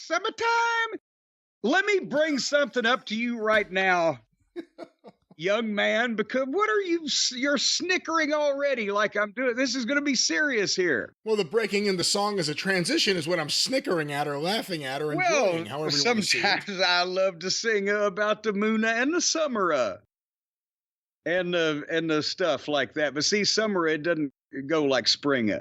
Summertime. Let me bring something up to you right now, young man, because you're snickering already like I'm doing. This is going to be serious here. Well, the breaking in the song as a transition is what I'm snickering at or laughing at or enjoying, however you want to see it. Sometimes I love to sing about the moon and the summer and the stuff like that. But see, summer, it doesn't go like spring.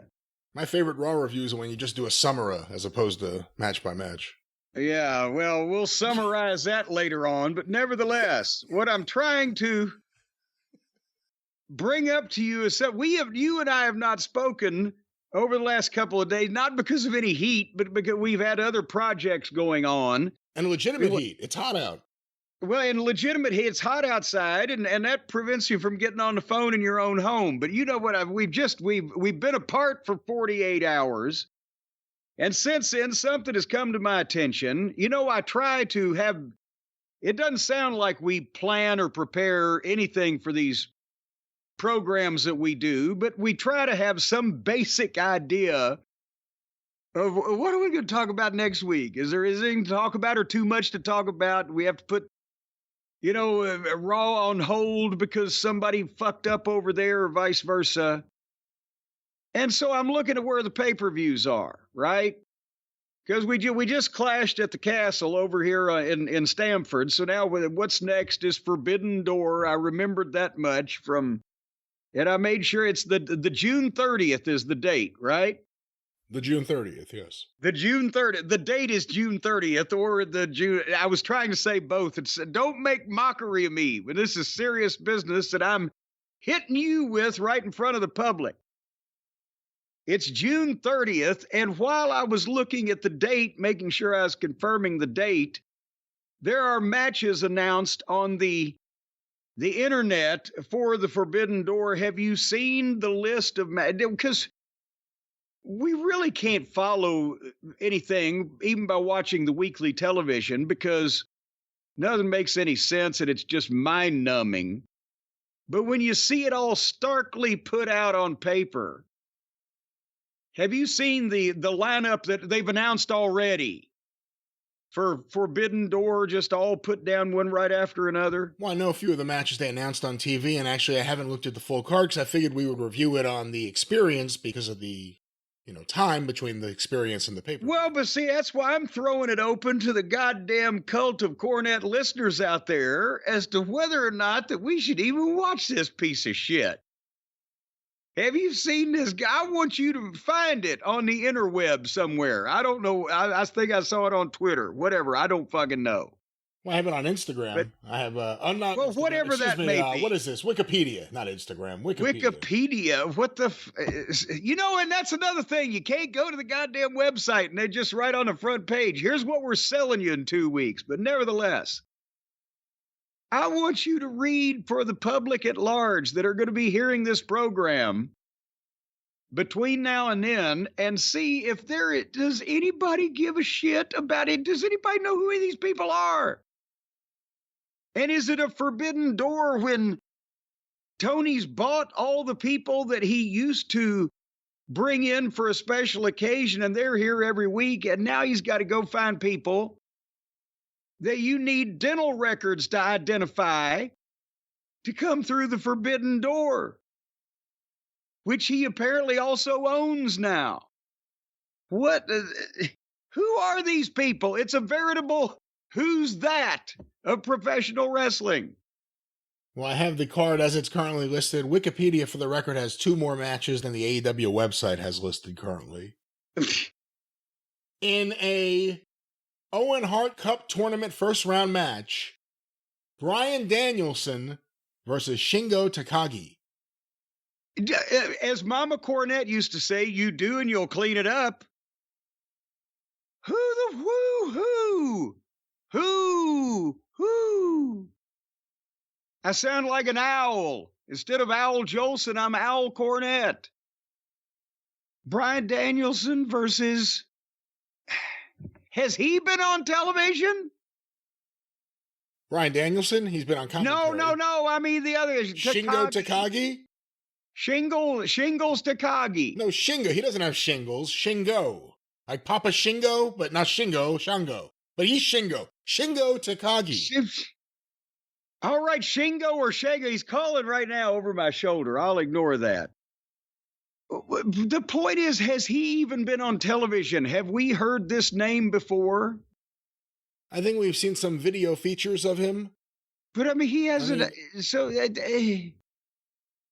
My favorite Raw reviews are when you just do a summer as opposed to match by match. Yeah, well, we'll summarize that later on. But nevertheless, what I'm trying to bring up to you is that you and I have not spoken over the last couple of days, not because of any heat, but because we've had other projects going on. And legitimate heat. It's hot out. Well, in legitimate heat, it's hot outside, and that prevents you from getting on the phone in your own home. But you know what? We've been apart for 48 hours. And since then, something has come to my attention. You know, I try to have, it doesn't sound like we plan or prepare anything for these programs that we do, but we try to have some basic idea of what are we going to talk about next week? Is there anything to talk about or too much to talk about? We have to put, Raw on hold because somebody fucked up over there or vice versa. And so I'm looking at where the pay-per-views are, right? Because we just clashed at the Castle over here in Stamford. So now what's next is Forbidden Door. I remembered that much from, and I made sure it's the June 30th is the date, right? The June 30th, yes. The June 30th. The date is June 30th or the June. I was trying to say both. Don't make mockery of me, but this is serious business that I'm hitting you with right in front of the public. It's June 30th, and while I was looking at the date, making sure I was confirming the date, there are matches announced on the internet for the Forbidden Door. Have you seen the list of matches? Because we really can't follow anything, even by watching the weekly television, because nothing makes any sense, and it's just mind-numbing. But when you see it all starkly put out on paper, have you seen the lineup that they've announced already for Forbidden Door, just all put down one right after another? Well, I know a few of the matches they announced on TV, and actually I haven't looked at the full card because I figured we would review it on the Experience because of the, time between the Experience and the paper. Well, but see, that's why I'm throwing it open to the goddamn cult of Cornette listeners out there as to whether or not that we should even watch this piece of shit. Have you seen this guy? I want you to find it on the interweb somewhere. I don't know. I think I saw it on Twitter. Whatever. I don't fucking know. Well, I have it on Instagram. But I have, I'm not. Well, Instagram. whatever that may be. What is this? Wikipedia, not Instagram. Wikipedia. What the? And that's another thing. You can't go to the goddamn website and they just write on the front page, here's what we're selling you in 2 weeks. But nevertheless, I want you to read for the public at large that are going to be hearing this program between now and then and see if does anybody give a shit about it? Does anybody know who these people are? And is it a forbidden door when Tony's bought all the people that he used to bring in for a special occasion and they're here every week, and now he's got to go find people that you need dental records to identify to come through the Forbidden Door, which he apparently also owns now. Who are these people? It's a veritable who's that of professional wrestling. Well, I have the card as it's currently listed. Wikipedia, for the record, has 2 more matches than the AEW website has listed currently. In a Owen Hart Cup tournament first round match, Bryan Danielson versus Shingo Takagi. As Mama Cornette used to say, you do and you'll clean it up. Who? I sound like an owl. Instead of Owl Jolson, I'm Owl Cornette. Bryan Danielson versus... Has he been on television? Bryan Danielson? He's been on commentary. No. I mean the other. Shingo Takagi? Shingles Takagi. No, Shingo. He doesn't have shingles. Shingo. Like Papa Shingo, but not Shingo, Shango. But he's Shingo. Shingo Takagi. All right, Shingo or Shango, he's calling right now over my shoulder. I'll ignore that. The point is, has he even been on television? Have we heard this name before? I think we've seen some video features of him. But I mean, he hasn't.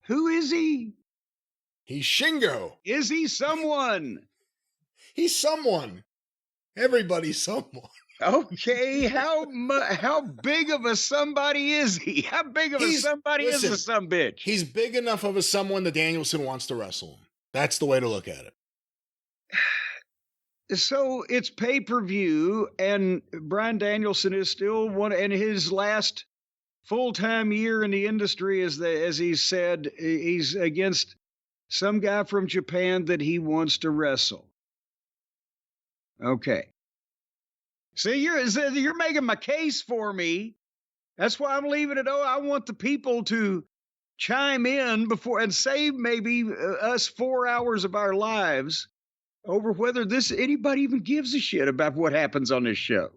Who is he? He's Shingo. Is he someone? He's someone. Everybody's someone. Okay, how big of a somebody is he? How big of a somebody is a sumbitch? He's big enough of a someone that Danielson wants to wrestle him. That's the way to look at it. So it's pay-per-view, and Bryan Danielson is still one, and his last full-time year in the industry, as he said, he's against some guy from Japan that he wants to wrestle. Okay. See, you're making my case for me. That's why I'm leaving it. I want the people to chime in before and save maybe us 4 hours of our lives over whether anybody even gives a shit about what happens on this show.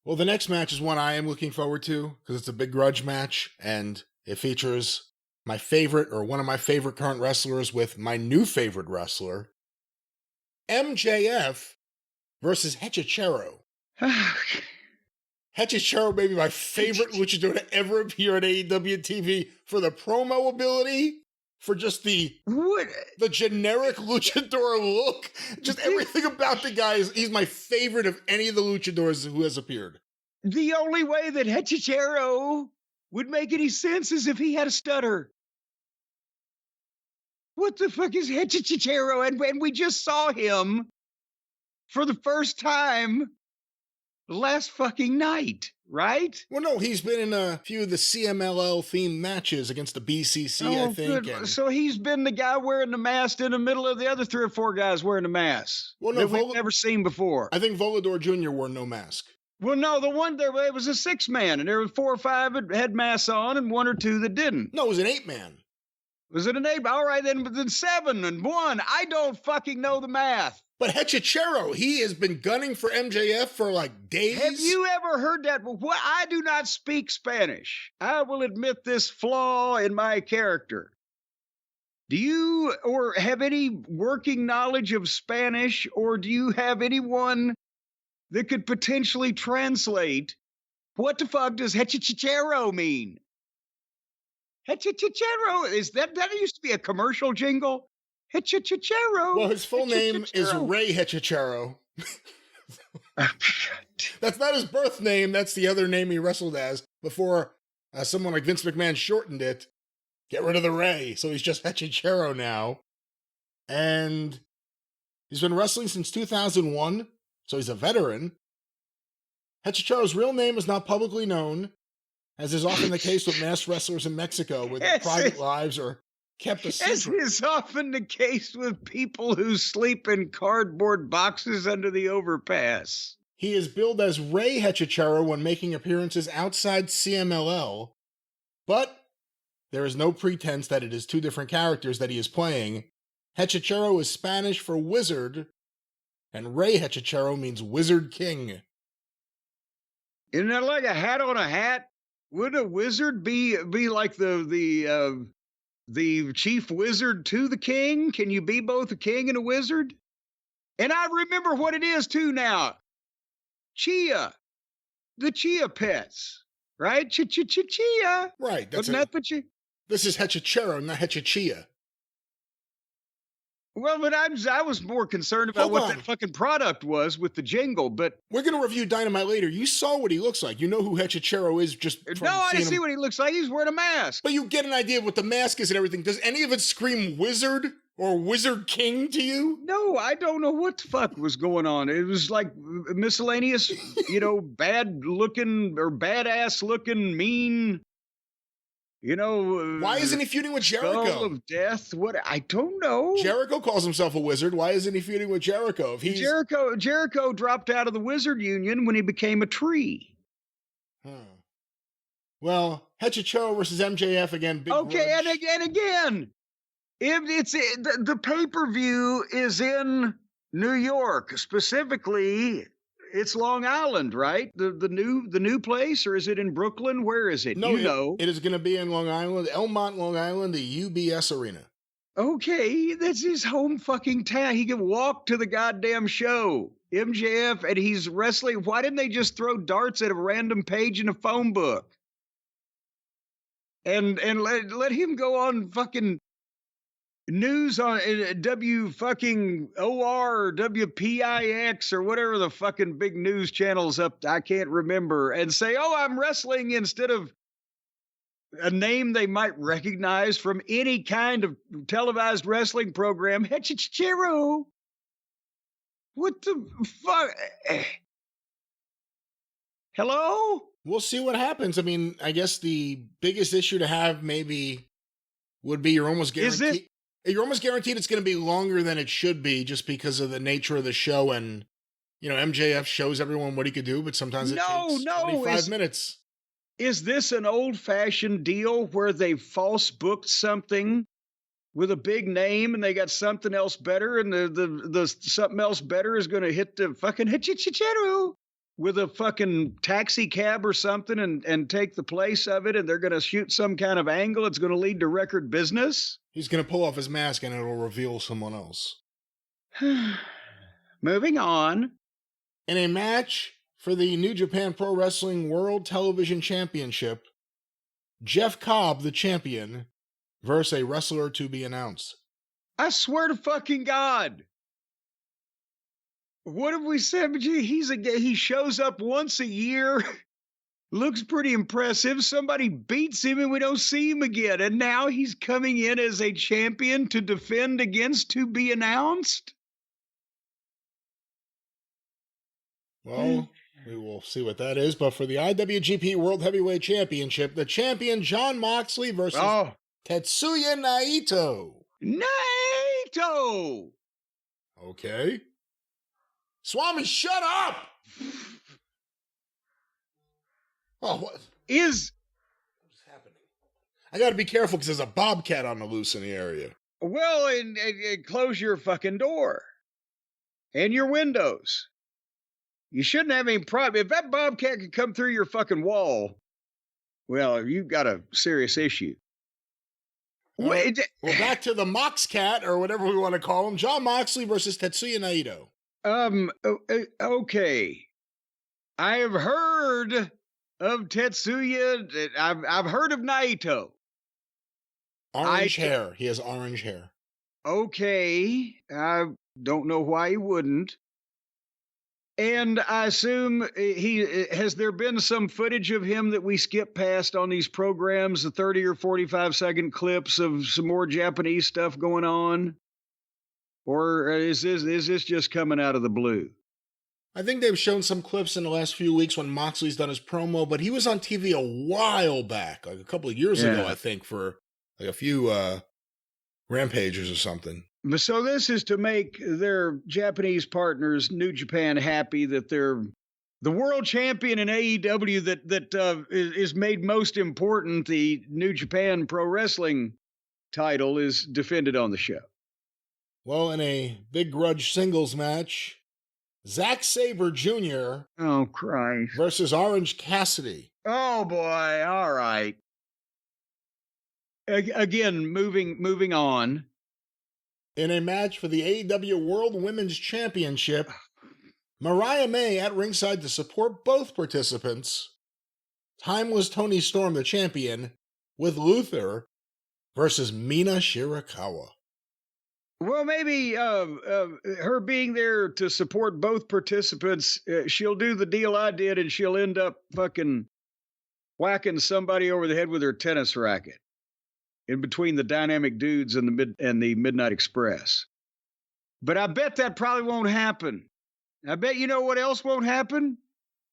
Well, the next match is one I am looking forward to because it's a big grudge match, and it features my favorite or one of my favorite current wrestlers with my new favorite wrestler, MJF versus Hechicero. Hechicero may be my favorite luchador to ever appear on AEW TV for the promo ability, for just the generic luchador look. Just everything about the guy he's my favorite of any of the luchadors who has appeared. The only way that Hechicero would make any sense is if he had a stutter. What the fuck is Hechicero? And we just saw him for the first time last fucking night, right? Well, no, he's been in a few of the CMLL themed matches against the BCC, I think. And so he's been the guy wearing the mask in the middle of the other 3 or 4 guys wearing the mask. Well, no, that we've never seen before. I think Volador Jr. wore no mask. Well, no, the one there, it was a 6-man, and there were 4 or 5 that had masks on, and 1 or 2 that didn't. No, it was an 8-man. Was it an 8? All right, then 7 and 1. I don't fucking know the math. But Hechicero, he has been gunning for MJF for like days. Have you ever heard that? Well, I do not speak Spanish. I will admit this flaw in my character. Do you or have any working knowledge of Spanish, or do you have anyone that could potentially translate what the fuck does Hechicero mean? Hechicero, is that used to be a commercial jingle? Hechicero. Well, his full name is Ray Hechicero. That's not his birth name. That's the other name he wrestled as before someone like Vince McMahon shortened it. Get rid of the Ray. So he's just Hechicero now. And he's been wrestling since 2001. So he's a veteran. Hechicero's real name is not publicly known, as is often the case with masked wrestlers in Mexico, where their private lives are kept a secret. As is often the case with people who sleep in cardboard boxes under the overpass. He is billed as Ray Hechicero when making appearances outside CMLL, but there is no pretense that it is 2 different characters that he is playing. Hechicero is Spanish for wizard, and Ray Hechicero means Wizard King. Isn't that like a hat on a hat? Would a wizard be like the chief wizard to the king? Can you be both a king and a wizard? And I remember what it is too now. Chia, the chia pets, right? Chia. Right. Wasn't that the chia? This is Hechicero, not Hechichia. Well, but I was more concerned about what that fucking product was with the jingle, but... We're going to review Dynamite later. You saw what he looks like. You know who Hechicero is just from No, I didn't see what he looks like. He's wearing a mask. But you get an idea of what the mask is and everything. Does any of it scream wizard or Wizard King to you? No, I don't know what the fuck was going on. It was like miscellaneous, bad-looking or badass-looking, mean... why isn't he feuding with Jericho? Skull of Death? What? I don't know. Jericho calls himself a wizard. Why isn't he feuding with Jericho? Jericho dropped out of the Wizard Union when he became a tree. Well, Hechicero versus MJF again. Big okay, grudge. and again, if it's the pay-per-view is in New York, specifically, it's Long Island, right? The new place, or is it in Brooklyn? Where is it? No, You know. it is going to be in Long Island, Elmont, Long Island, the UBS Arena. Okay, that's his home fucking town. He can walk to the goddamn show. MJF, and he's wrestling. Why didn't they just throw darts at a random page in a phone book? And let him go on fucking news on W fucking OR or WPIX or whatever the fucking big news channels up. I can't remember, and say, "Oh, I'm wrestling," instead of a name they might recognize from any kind of televised wrestling program. Hechichiro. What the fuck? Hello? We'll see what happens. I mean, I guess the biggest issue to have maybe would be you're almost guaranteed. You're almost guaranteed it's going to be longer than it should be, just because of the nature of the show. And MJF shows everyone what he could do, but sometimes it takes 25 minutes. Is this an old-fashioned deal where they false booked something with a big name and they got something else better, and the something else better is going to hit the fucking Hichichicheru with a fucking taxi cab or something and take the place of it, and they're going to shoot some kind of angle. It's going to lead to record business. He's going to pull off his mask and it'll reveal someone else. Moving on. In a match for the New Japan Pro Wrestling World Television Championship, Jeff Cobb, the champion, versus a wrestler to be announced. I swear to fucking God. What have we said? He shows up once a year, looks pretty impressive. Somebody beats him and we don't see him again. And now he's coming in as a champion to defend against to be announced? Well, we will see what that is. But for the IWGP World Heavyweight Championship, the champion Jon Moxley versus Tetsuya Naito. Naito! Okay. Swami, shut up! Oh, what is happening? I gotta be careful because there's a bobcat on the loose in the area. Well, and close your fucking door. And your windows. You shouldn't have any problem. If that bobcat could come through your fucking wall, well, you've got a serious issue. Well, back to the Mox Cat, or whatever we want to call him. Jon Moxley versus Tetsuya Naito. Okay. I have heard of Tetsuya. I've heard of Naito. Orange hair. He has orange hair. Okay. I don't know why he wouldn't. And I assume has there been some footage of him that we skip past on these programs, the 30 or 45 second clips of some more Japanese stuff going on? Or is this just coming out of the blue? I think they've shown some clips in the last few weeks when Moxley's done his promo, but he was on TV a while back, like a couple of years ago, I think, for like a few rampages or something. So this is to make their Japanese partners, New Japan, happy that they're the world champion in AEW that is made most important. The New Japan Pro Wrestling title is defended on the show. Well, in a big grudge singles match, Zack Sabre Jr. Oh, Christ. Versus Orange Cassidy. Oh, boy. All right. Again, moving on. In a match for the AEW World Women's Championship, Mariah May at ringside to support both participants. Timeless Toni Storm, the champion, with Luther versus Mina Shirakawa. Well, maybe her being there to support both participants, she'll do the deal I did, and she'll end up fucking whacking somebody over the head with her tennis racket in between the Dynamic Dudes and the Midnight Express. But I bet that probably won't happen. I bet you know what else won't happen?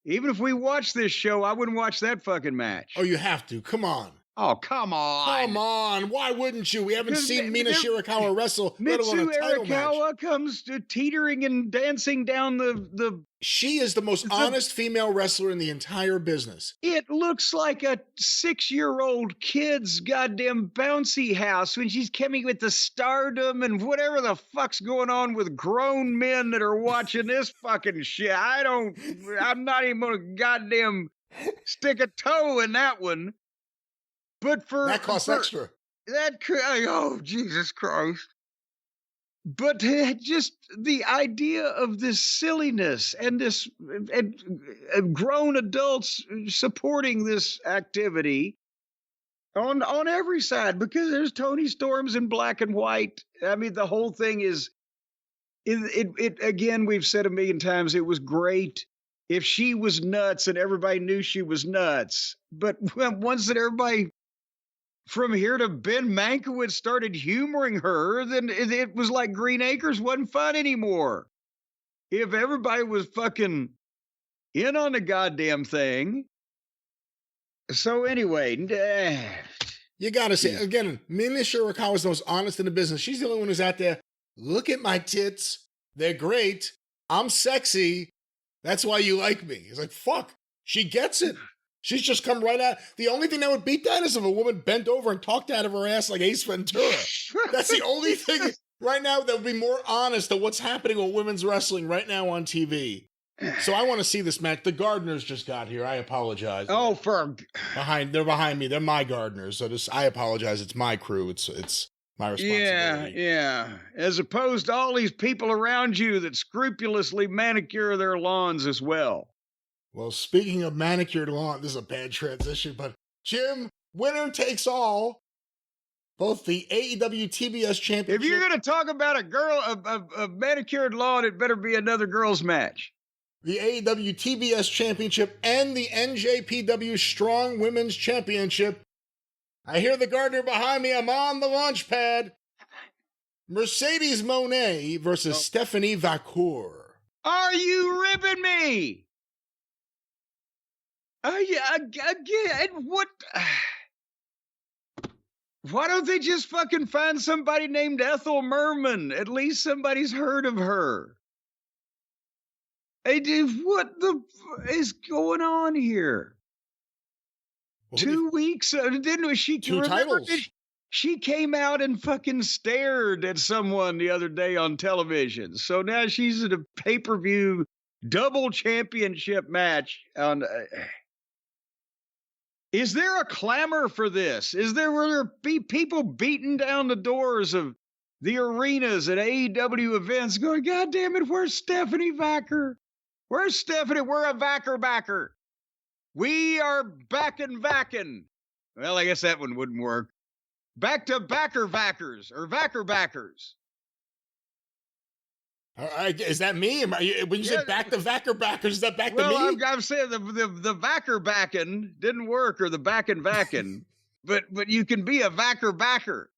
Even if we watch this show, I wouldn't watch that fucking match. Oh, you have to. Come on. Oh, come on. Come on. Why wouldn't you? We haven't seen Mina Shirakawa wrestle, let alone a Mitsu title match. Arakawa comes to teetering and dancing down the. She is the most honest female wrestler in the entire business. It looks like a 6-year-old kid's goddamn bouncy house when she's coming with the stardom and whatever the fuck's going on with grown men that are watching this fucking shit. I'm not even gonna goddamn stick a toe in that one. But that costs extra. Oh, Jesus Christ. But just the idea of this silliness and this and grown adults supporting this activity on every side, because there's Tony Storms in black and white. I mean, the whole thing is it again, we've said a million times, it was great if she was nuts and everybody knew she was nuts. But once that everybody from here to Ben Mankiewicz started humoring her, then it was like Green Acres wasn't fun anymore. If everybody was fucking in on the goddamn thing. So anyway, you gotta say, again, Mina Shirakawa is the most honest in the business. She's the only one who's out there. Look at my tits. They're great. I'm sexy. That's why you like me. It's like, fuck. She gets it. She's just come right out. The only thing that would beat that is if a woman bent over and talked out of her ass like Ace Ventura. That's the only thing right now that would be more honest to what's happening with women's wrestling right now on TV. So I want to see this match. The Gardeners just got here. I apologize. Oh, they're behind me. They're my Gardeners. So I apologize. It's my crew. It's my responsibility. Yeah. As opposed to all these people around you that scrupulously manicure their lawns as well. Well, speaking of manicured lawn, this is a bad transition, but Jim, winner takes all. Both the AEW TBS championship. If you're going to talk about a manicured lawn, it better be another girls' match. The AEW TBS championship and the NJPW Strong Women's Championship. I hear the Gardener behind me. I'm on the launch pad. Mercedes Moné versus Stephanie Vacour. Are you ribbing me? Again, what? Why don't they just fucking find somebody named Ethel Merman? At least somebody's heard of her. Hey, dude, what the is going on here? Well, 2 weeks, didn't she? Two titles. She came out and fucking stared at someone the other day on television. So now she's in a pay-per-view double championship match on. Is there a clamor for this? Will there be people beating down the doors of the arenas at AEW events going, God damn it, where's Stephanie Vacker? Where's Stephanie? We're a Vacker backer. We are backing Vackin. Well, I guess that one wouldn't work. Back to backer Vackers or Vacker backers. Is that me? When you say back to Vacker backers, is that back to me? Well, I'm saying the Vacker backing didn't work, or the backing Vackin, but you can be a Vacker backer.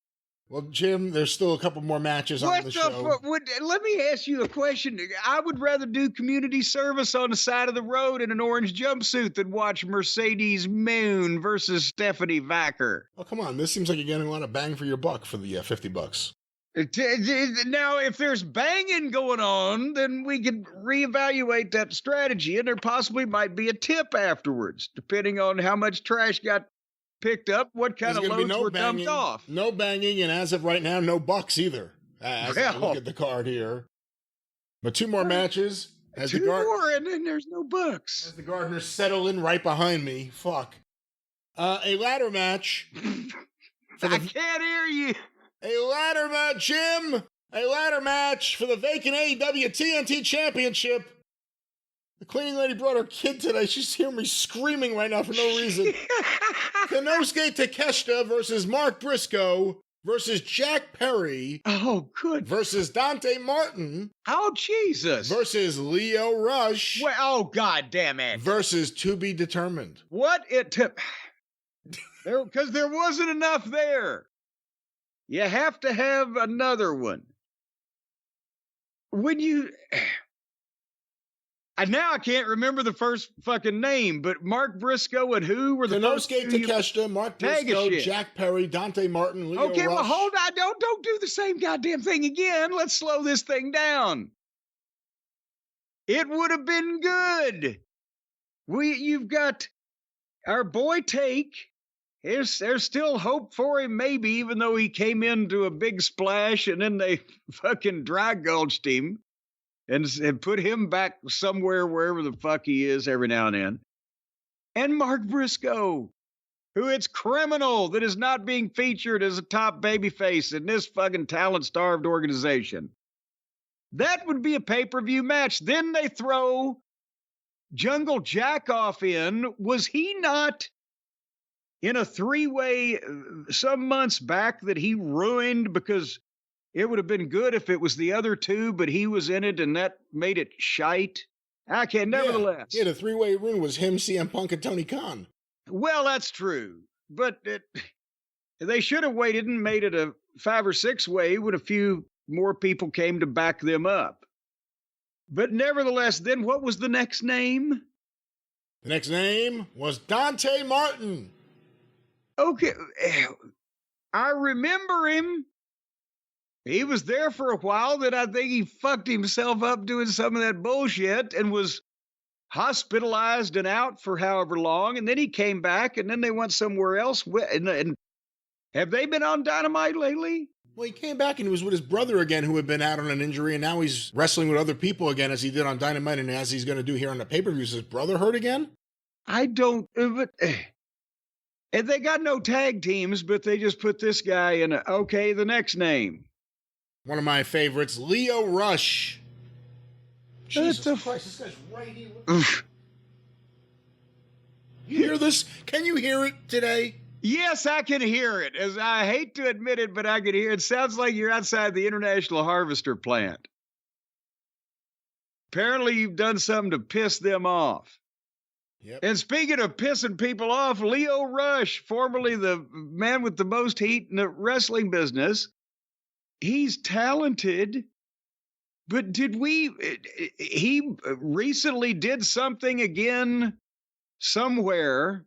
Well, Jim, there's still a couple more matches on the show. Let me ask you a question. I would rather do community service on the side of the road in an orange jumpsuit than watch Mercedes Moon versus Stephanie Vacker. Oh, come on. This seems like you're getting a lot of bang for your buck for the $50. Now, if there's banging going on, then we could reevaluate that strategy, and there possibly might be a tip afterwards, depending on how much trash got picked up, what kind of loads were dumped off. No banging, and as of right now, no bucks either. As I look at the card here. But 2 more matches. Two more, and then there's no bucks. As the Gardeners settle in right behind me. Fuck. A ladder match. I can't hear you. A ladder match, Jim! A ladder match for the vacant AEW TNT Championship. The cleaning lady brought her kid today. She's hearing me screaming right now for no reason. Konosuke Takeshita versus Mark Briscoe versus Jack Perry. Oh, good. Versus Dante Martin. Oh, Jesus. Versus Leo Rush. Well, oh, God damn it. Versus To Be Determined. What it took. Because there wasn't enough there. You have to have another one. now I can't remember the first fucking name, but Mark Briscoe and who were the first Konosuke two? Takeshita, Mark Briscoe, shit. Jack Perry, Dante Martin, Leo Okay, Rush. well, hold on. Don't do the same goddamn thing again. Let's slow this thing down. It would have been good. You've got our boy Take. There's still hope for him, maybe, even though he came into a big splash and then they fucking dry gulched him and put him back somewhere, wherever the fuck he is every now and then. And Mark Briscoe, who it's criminal that is not being featured as a top babyface in this fucking talent-starved organization. That would be a pay-per-view match. Then they throw Jungle Jackoff in. Was he not in a three-way some months back that he ruined because it would have been good if it was the other two, but he was in it and that made it shite? I can't, nevertheless. Yeah, the three-way rune was him, CM Punk, and Tony Khan. Well, that's true. But they should have waited and made it a 5 or 6 way when a few more people came to back them up. But nevertheless, then what was the next name? The next name was Dante Martin. Okay, I remember him. He was there for a while, then I think he fucked himself up doing some of that bullshit and was hospitalized and out for however long, and then he came back, and then they went somewhere else. And have they been on Dynamite lately? Well, he came back and he was with his brother again, who had been out on an injury, and now he's wrestling with other people again, as he did on Dynamite and as he's going to do here on the pay-per-view. Is his brother hurt again? I don't... And they got no tag teams, but they just put this guy in okay, the next name. One of my favorites, Leo Rush. Jesus Christ, this guy's right here. You hear this? Can you hear it today? Yes, I can hear it. As I hate to admit it, but I can hear it. It sounds like you're outside the International Harvester plant. Apparently, you've done something to piss them off. Yep. And speaking of pissing people off, Leo Rush, formerly the man with the most heat in the wrestling business, he's talented. But he recently did something again somewhere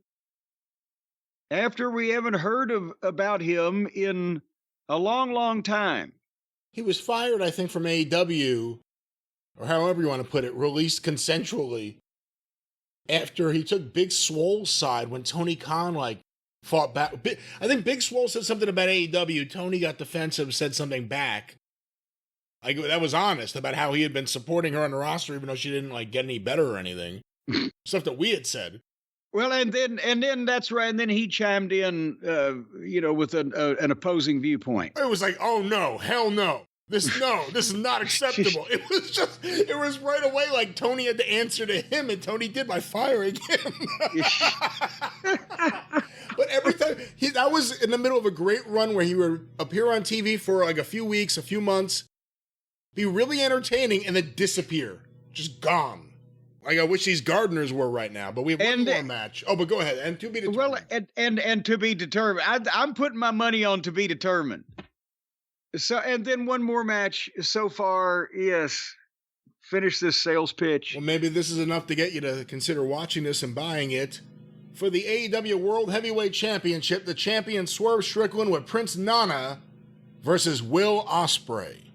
after we haven't heard about him in a long, long time. He was fired, I think, from AEW, or however you want to put it, released consensually, after he took Big Swole's side when Tony Khan, fought back. I think Big Swole said something about AEW. Tony got defensive, said something back. That was honest about how he had been supporting her on the roster, even though she didn't, get any better or anything. Stuff that we had said. Well, and then that's right. And then he chimed in, with an opposing viewpoint. It was like, oh no, hell no. This is not acceptable. It was right away like Tony had to answer to him, and Tony did by firing him. But every time, that was in the middle of a great run where he would appear on TV for a few weeks, a few months, be really entertaining, and then disappear. Just gone. I wish these gardeners were right now, but we have one more match. Oh, but go ahead. And to be determined. Well, and to be determined. I'm putting my money on to be determined. So, and then one more match so far. Yes. Finish this sales pitch. Well, maybe this is enough to get you to consider watching this and buying it. For the AEW World Heavyweight Championship, the champion Swerve Strickland with Prince Nana versus Will Ospreay.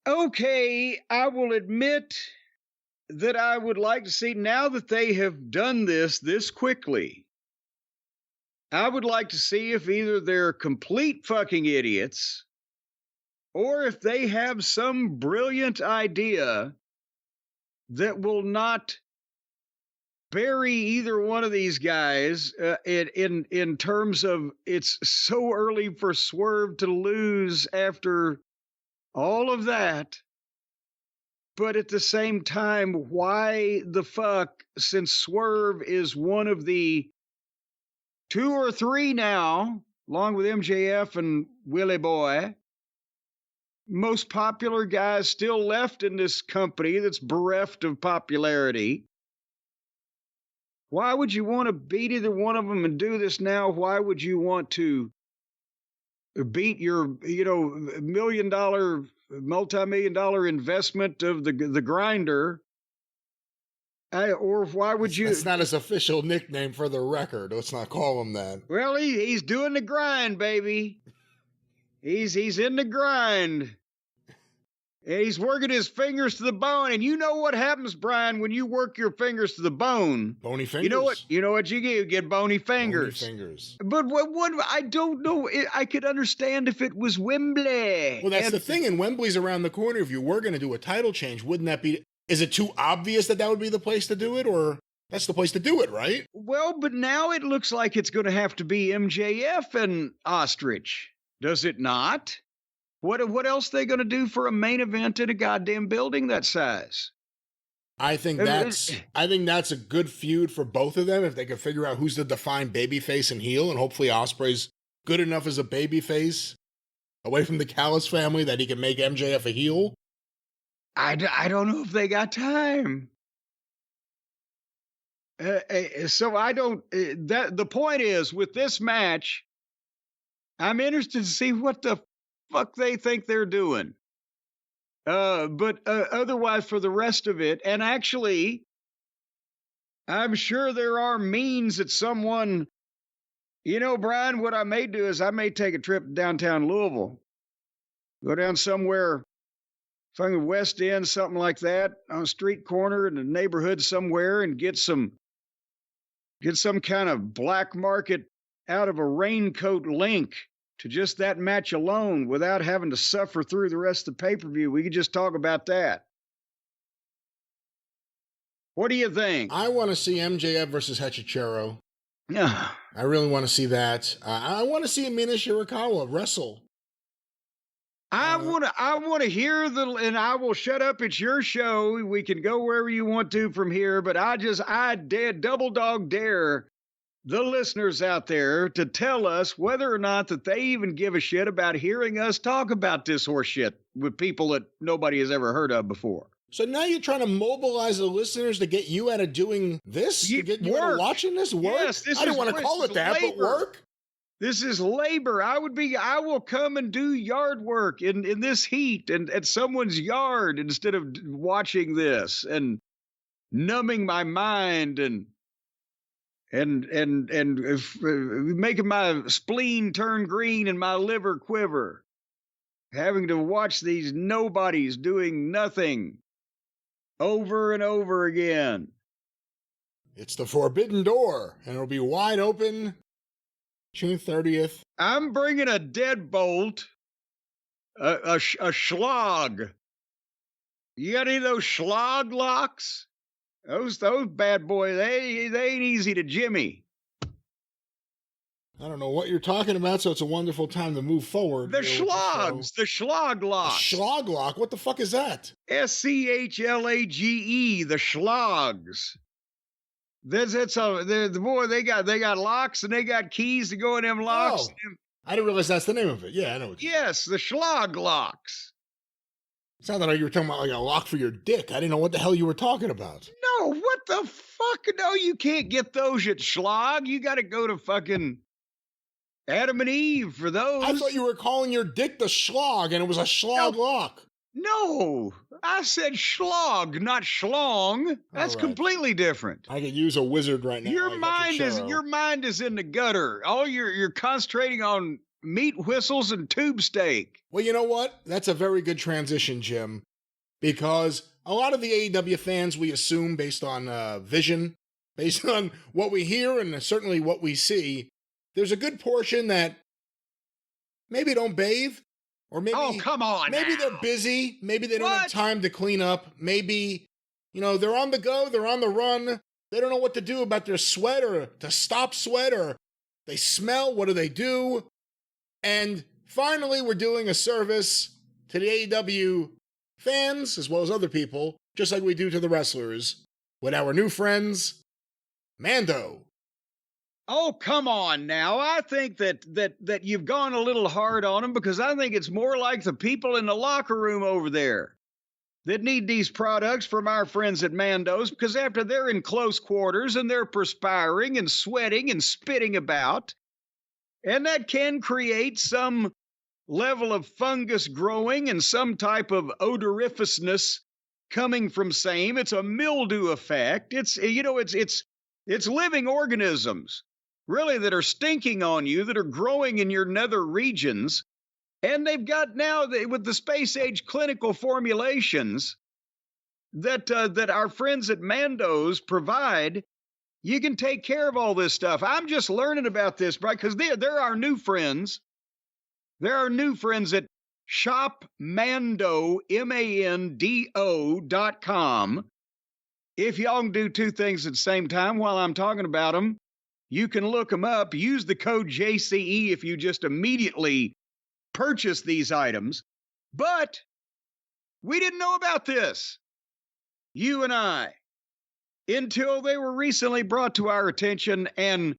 Okay, I will admit that I would like to see, now that they have done this quickly, I would like to see if either they're complete fucking idiots or if they have some brilliant idea that will not bury either one of these guys in terms of it's so early for Swerve to lose after all of that. But at the same time, why the fuck, since Swerve is one of the 2 or 3 now, along with MJF and Willie Boy, most popular guys still left in this company that's bereft of popularity, why would you want to beat either one of them and do this now? Why would you want to beat your, $1 million multi-million-dollar investment of the grinder. Or why would you? That's not his official nickname for the record. Let's not call him that. Well, he's doing the grind, baby. He's in the grind. And he's working his fingers to the bone. And you know what happens, Brian, when you work your fingers to the bone? Bony fingers. You know what you get? You get bony fingers. Bony fingers. But what I don't know. I could understand if it was Wembley. Well, that's the thing. And Wembley's around the corner. If you were going to do a title change, wouldn't that be... Is it too obvious that would be the place to do it? Or that's the place to do it, right? Well, but now it looks like it's going to have to be MJF and Ostrich. Does it not? What else are they going to do for a main event in a goddamn building that size? I think that's a good feud for both of them if they can figure out who's the defined babyface and heel, and hopefully Ospreay's good enough as a babyface away from the Callis family that he can make MJF a heel. I don't know if they got time. So I don't. The point is, with this match, I'm interested to see what the fuck they think they're doing. But otherwise, for the rest of it, and actually, I'm sure there are means that someone, Brian, what I may do is I may take a trip to downtown Louisville, go down somewhere, fucking West End, something like that, on a street corner in a neighborhood somewhere, and get some kind of black market out of a raincoat link to just that match alone without having to suffer through the rest of the pay-per-view. We could just talk about that. What do you think? I want to see MJF versus Hechicero. Yeah. I really want to see that. I want to see Mina Shirakawa wrestle. I want to hear and I will shut up. It's your show. We can go wherever you want to from here, but I double dog dare the listeners out there to tell us whether or not that they even give a shit about hearing us talk about this horse shit with people that nobody has ever heard of before. So now you're trying to mobilize the listeners to get you out of doing this? To get you out of watching this work? Yes, I didn't want to call it that, but work? This is labor. I will come and do yard work in this heat and at someone's yard instead of watching this and numbing my mind and making my spleen turn green and my liver quiver, having to watch these nobodies doing nothing over and over again. It's the forbidden door, and it'll be wide open June 30th. I'm bringing a deadbolt, a schlag. You got any of those schlag locks? Those bad boys, they ain't easy to jimmy. I don't know what you're talking about, so it's a wonderful time to move forward. The schlogs, the schlag locks. A schlag lock? What the fuck is that? SCHLAGE, the schlogs. They got locks and they got keys to go in them locks. Oh, I didn't realize that's the name of it. Yeah, I know. Yes, the schlag locks. It sounded like you were talking about like a lock for your dick. I didn't know what the hell you were talking about. No, what the fuck? No, you can't get those at Schlag. You got to go to fucking Adam and Eve for those. I thought you were calling your dick the schlag, and it was a schlag lock. No, I said Schlag, not schlong. That's completely different. I could use a wizard right now. Your mind is in the gutter. All you're concentrating on meat whistles and tube steak. Well, you know what? That's a very good transition, Jim, because a lot of the AEW fans, we assume, based on vision, based on what we hear and certainly what we see, there's a good portion that maybe don't bathe, or maybe, oh, come on, maybe now. They're busy, maybe they don't have time to clean up, maybe, they're on the go, they're on the run, they don't know what to do about their sweat or to stop sweat, or they smell, what do they do? And finally, we're doing a service to the AEW fans, as well as other people, just like we do to the wrestlers, with our new friends, Mando. Oh, come on now. I think that you've gone a little hard on them, because I think it's more like the people in the locker room over there that need these products from our friends at Mando's, because after they're in close quarters and they're perspiring and sweating and spitting about, and that can create some level of fungus growing and some type of odoriferousness coming from same. It's a mildew effect. It's living organisms really that are stinking on you, that are growing in your nether regions. And they've got now with the space age clinical formulations that our friends at Mando's provide. You can take care of all this stuff. I'm just learning about this, right? Because they're our new friends. There are new friends at shopmando, MANDO.com. If y'all can do two things at the same time while I'm talking about them, you can look them up. Use the code JCE if you just immediately purchase these items. But we didn't know about this, you and I, until they were recently brought to our attention. And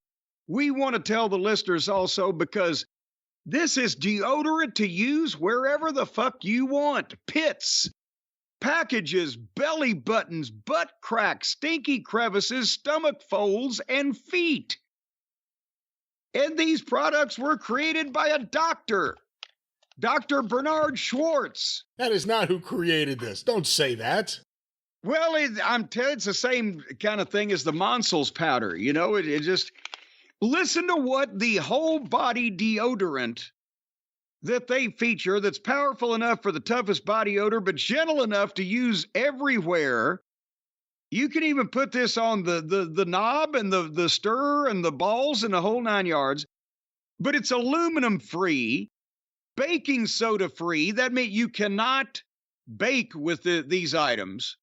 we want to tell the listeners also, because this is deodorant to use wherever the fuck you want. Pits, packages, belly buttons, butt cracks, stinky crevices, stomach folds, and feet. And these products were created by a doctor, Dr. Bernard Schwartz. That is not who created this. Don't say that. Well, I'm telling you, it's the same kind of thing as the Monsel's powder. You know, it just... Listen to what the whole body deodorant that they feature, that's powerful enough for the toughest body odor, but gentle enough to use everywhere. You can even put this on the knob and the stirrer and the balls and the whole 9 yards. But it's aluminum free, baking soda free. That means you cannot bake with these items.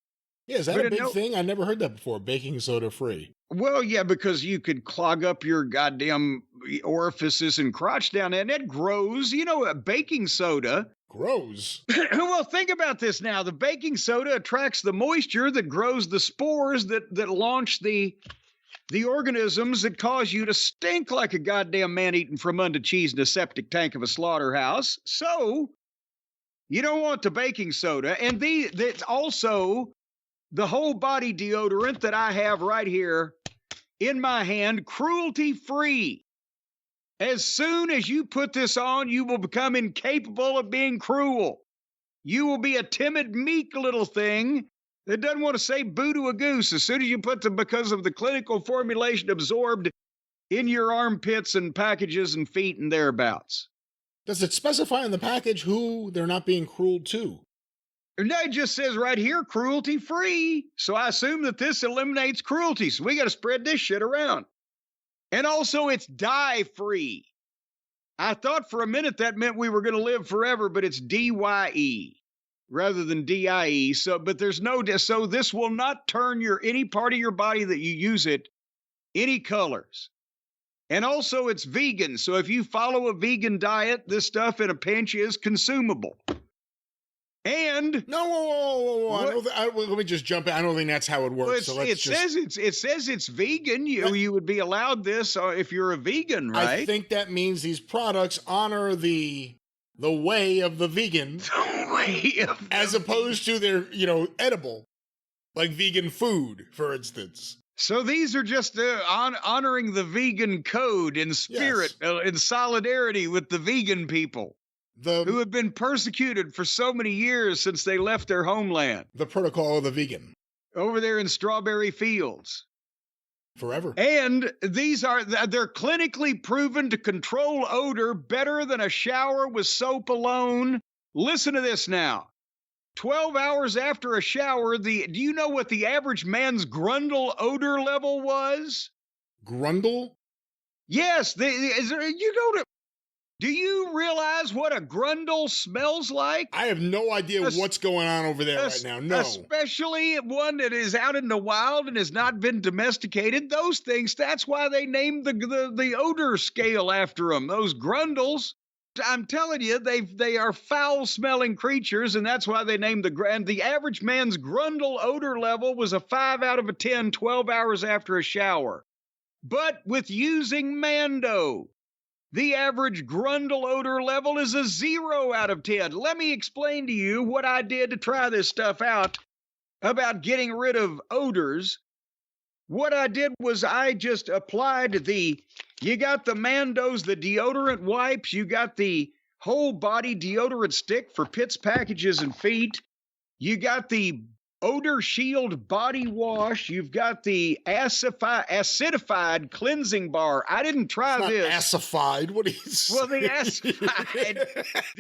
Yeah, is that a big thing? I never heard that before. Baking soda free. Well, yeah, because you could clog up your goddamn orifices and crotch down there, and it grows. You know, baking soda grows. Well, think about this now. The baking soda attracts the moisture that grows the spores that launch the organisms that cause you to stink like a goddamn man-eating from under cheese in a septic tank of a slaughterhouse. So you don't want the baking soda. And that's also the whole body deodorant that I have right here in my hand, cruelty-free. As soon as you put this on, you will become incapable of being cruel. You will be a timid, meek little thing that doesn't want to say boo to a goose as soon as you put them, because of the clinical formulation absorbed in your armpits and packages and feet and thereabouts. Does it specify in the package who they're not being cruel to? No, it just says right here, cruelty-free. So I assume that this eliminates cruelty. So we got to spread this shit around. And also, it's dye-free. I thought for a minute that meant we were going to live forever, but it's D-Y-E rather than D-I-E. So this will not turn any part of your body that you use it any colors. And also, it's vegan. So if you follow a vegan diet, this stuff in a pinch is consumable. And no, let me just jump in. I don't think that's how it works. Well, it says it's vegan. You would be allowed this if you're a vegan, right? I think that means these products honor the way of the vegan, as opposed to their edible, like vegan food, for instance. So these are just honoring the vegan code in spirit, in solidarity with the vegan people. Who have been persecuted for so many years since they left their homeland. The protocol of the vegan. Over there in strawberry fields. Forever. And they're clinically proven to control odor better than a shower with soap alone. Listen to this now. 12 hours after a shower, do you know what the average man's grundle odor level was? Grundle? Yes. Do you realize what a grundle smells like? I have no idea what's going on over there right now. No. Especially one that is out in the wild and has not been domesticated. Those things, that's why they named the odor scale after them. Those grundles. I'm telling you, they are foul-smelling creatures, and that's why they named the average man's grundle odor level was a 5 out of 10, 12 hours after a shower. But with using Mando, the average grundle odor level is a 0 out of 10. Let me explain to you what I did to try this stuff out about getting rid of odors. What I did was I just applied you got the Mandos, the deodorant wipes, you got the whole body deodorant stick for pits, packages, and feet. You got the Odor Shield body wash. You've got the acidified cleansing bar. I didn't try It's this. not acidified. What is? Well, the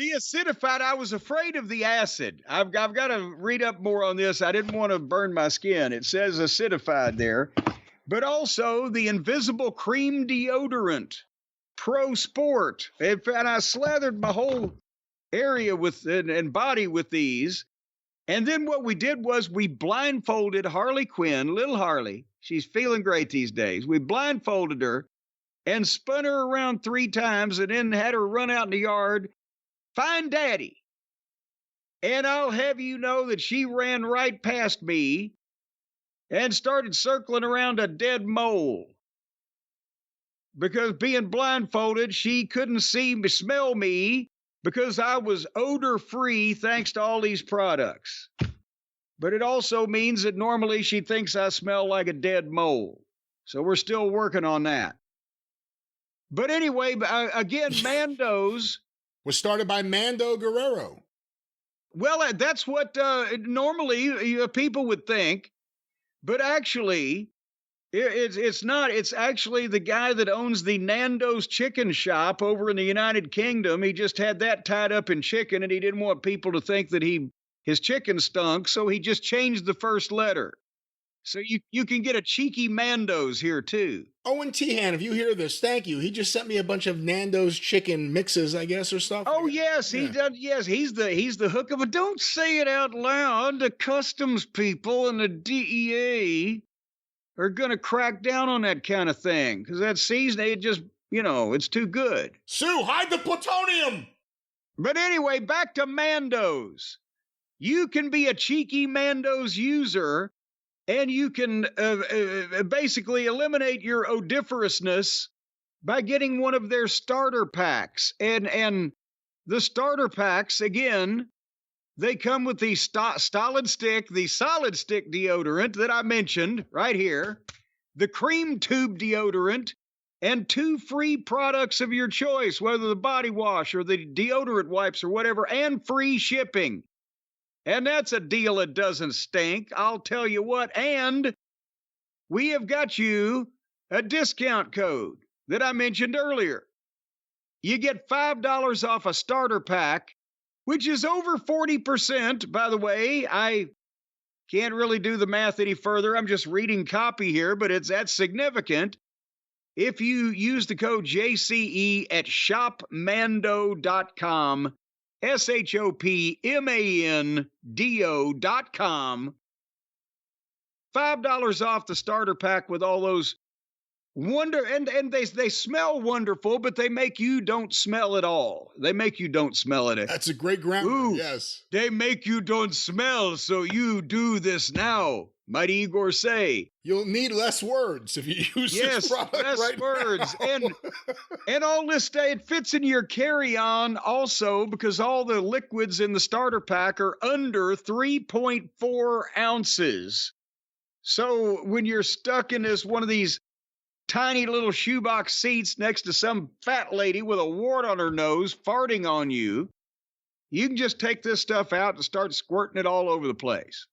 acidified. I was afraid of the acid. I've got to read up more on this. I didn't want to burn my skin. It says acidified there, but also the invisible cream deodorant, Pro Sport, and I slathered my whole area with and body with these. And then what we did was we blindfolded Harley Quinn, little Harley. She's feeling great these days. We blindfolded her and spun her around 3 times and then had her run out in the yard, find Daddy. And I'll have you know that she ran right past me and started circling around a dead mole. Because being blindfolded, she couldn't see me, smell me, because I was odor-free thanks to all these products. But it also means that normally she thinks I smell like a dead mole. So we're still working on that. But anyway, again, Mando's was started by Mando Guerrero. Well, that's what normally people would think. But actually, it's not. It's actually the guy that owns the Nando's chicken shop over in the United Kingdom. He just had that tied up in chicken, and he didn't want people to think that his chicken stunk, so he just changed the first letter. So you can get a cheeky Mando's here too. Owen Tehan, if you hear this, thank you. He just sent me a bunch of Nando's chicken mixes, I guess, or stuff. Oh yes, he does. Yes, he's the hook of it. Don't say it out loud. The customs people and the DEA are gonna crack down on that kind of thing because that season it just it's too good. Sue, hide the plutonium. But anyway, back to Mando's. You can be a cheeky Mando's user. And you can basically eliminate your odoriferousness by getting one of their starter packs. And the starter packs, again, they come with the solid stick deodorant that I mentioned right here, the cream tube deodorant, and 2 free products of your choice, whether the body wash or the deodorant wipes or whatever, and free shipping. And that's a deal that doesn't stink, I'll tell you what. And we have got you a discount code that I mentioned earlier. You get $5 off a starter pack, which is over 40%. By the way, I can't really do the math any further. I'm just reading copy here, but that's significant. If you use the code JCE at shopmando.com, shopmando.com, $5 off the starter pack with all those and they smell wonderful, but they make you don't smell at all. They make you don't smell it. That's a great grammar. Ooh, yes. They make you don't smell, so you do this now. Might Igor say. You'll need less words if you use this product less right words. Now. And all this it fits in your carry-on also because all the liquids in the starter pack are under 3.4 ounces. So when you're stuck in this one of these tiny little shoebox seats next to some fat lady with a wart on her nose farting on you, you can just take this stuff out and start squirting it all over the place.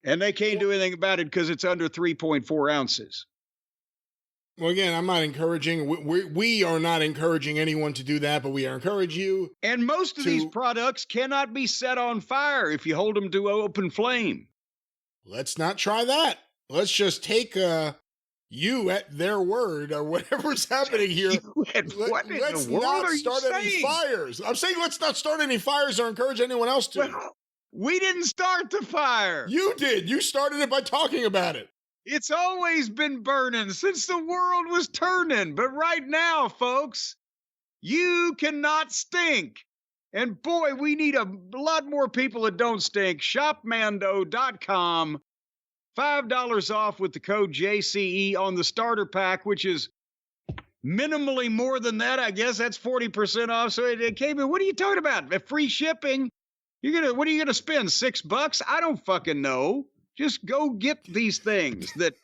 And they can't do anything about it because it's under 3.4 ounces. Well, again, I'm not encouraging, we are not encouraging anyone to do that, but we encourage you. And most of these products cannot be set on fire if you hold them to open flame. Let's not try that. Let's just take you at their word or whatever's happening here. Let's not start any fires. I'm saying let's not start any fires or encourage anyone else to. Well, we didn't start the fire. You did. You started it by talking about it. It's always been burning since the world was turning. But right now, folks, you cannot stink. And boy, we need a lot more people that don't stink. Shopmando.com. $5 off with the code JCE on the starter pack, which is minimally more than that. I guess that's 40% off. So it came in. What are you talking about? Free shipping? What are you gonna spend? $6? I don't fucking know. Just go get these things that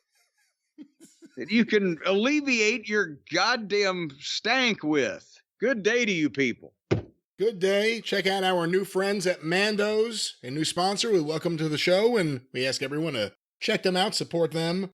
you can alleviate your goddamn stank with. Good day to you people. Good day. Check out our new friends at Mando's, a new sponsor we welcome to the show, and we ask everyone to check them out, support them.